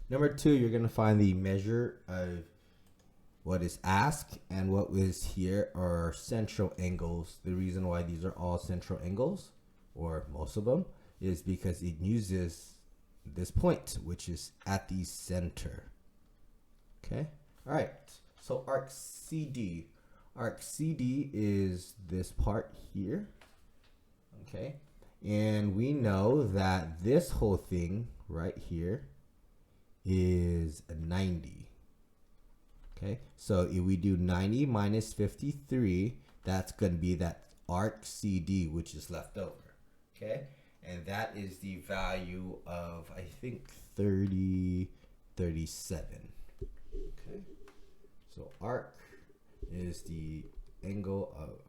Number 2, you're going to find the measure of what is asked, and what is here are central angles. The reason why these are all central angles, or most of them, is because it uses this point, which is at the center. Okay. All right. So arc CD. Arc CD is this part here. Okay. And we know that this whole thing right here is a 90. Okay, so if we do 90 minus 53, that's going to be that arc CD, which is left over. Okay, and that is the value of, I think, 37. Okay, so arc is the angle of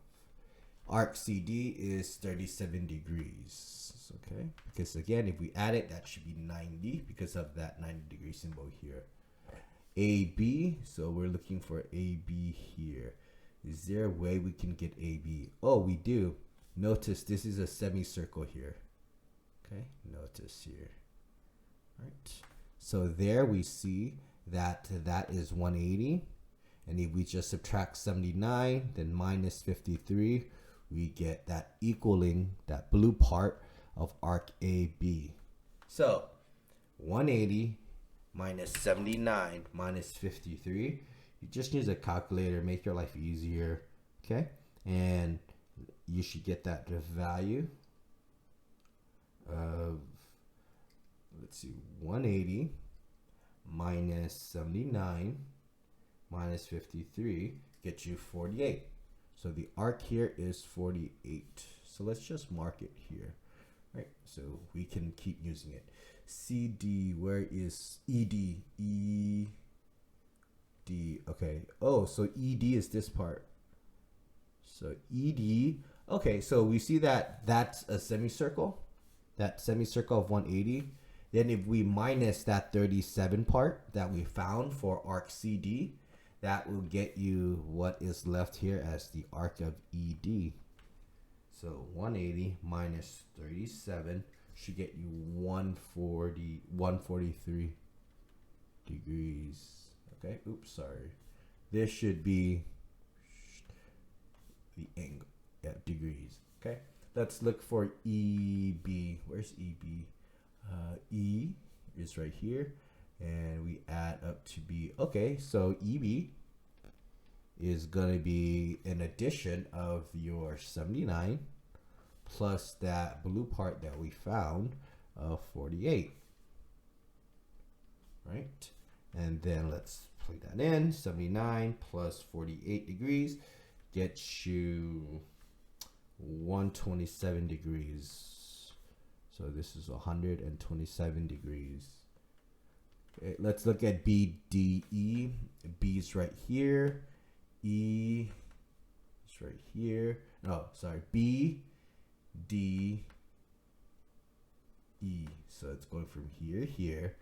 arc CD is 37 degrees. Okay, because again, if we add it, that should be 90 because of that 90 degree symbol here. AB, so we're looking for AB here. Is there a way we can get AB? Oh, we do. Notice this is a semicircle here. Okay, notice here. Right. So there we see that that is 180. And if we just subtract 79, then minus 53, we get that equaling that blue part of arc AB. So 180 minus 79 minus 53. You just use a calculator, make your life easier. Okay, and you should get that value of, let's see, 180 minus 79 minus 53 gets you 48. So the arc here is 48. So let's just mark it here, right? So we can keep using it. CD, where is ED? ED, okay. Oh, so ED is this part. So ED, okay, so we see that that's a semicircle, that semicircle of 180. Then if we minus that 37 part that we found for arc CD, that will get you what is left here as the arc of ED. So 180 minus 37 should get you 143 degrees. Okay, oops, sorry. This should be the angle, yeah, degrees. Okay, let's look for EB. Where's EB? E is right here, and we add up to B. Okay, so EB is gonna be an addition of your 79 plus that blue part that we found of 48, right? And then let's plug that in. 79 plus 48 degrees gets you 127 degrees. So this is 127 degrees. Okay, let's look at BDE. B is right here. E is right here. Oh, sorry. B, D, E. So it's going from here, here,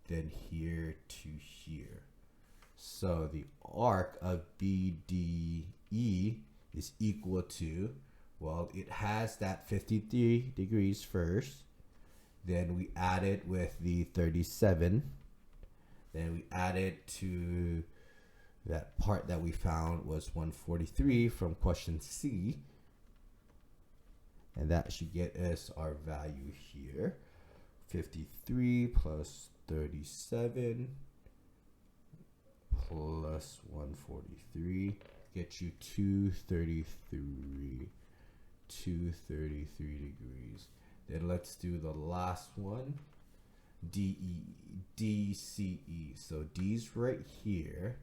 then here to here. So the arc of BDE is equal to, well, it has that 53 degrees first. Then we add it with the 37. Then we add it to that part that we found was 143 from question C. And that should get us our value here. 53 plus 37 plus 143 gets you 233. 233 degrees. Then let's do the last one. DCE. So D's right here.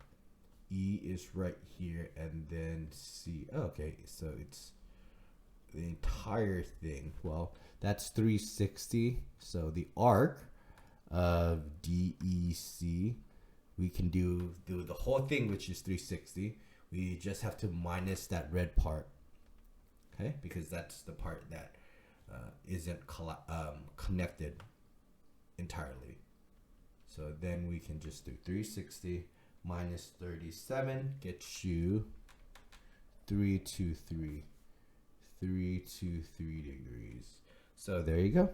E is right here, and then C. Okay, so it's the entire thing. Well, that's 360. So the arc of DEC, we can do the whole thing, which is 360. We just have to minus that red part, okay? Because that's the part that isn't connected entirely. So then we can just do 360 minus 37 gets you 323 degrees. So there you go.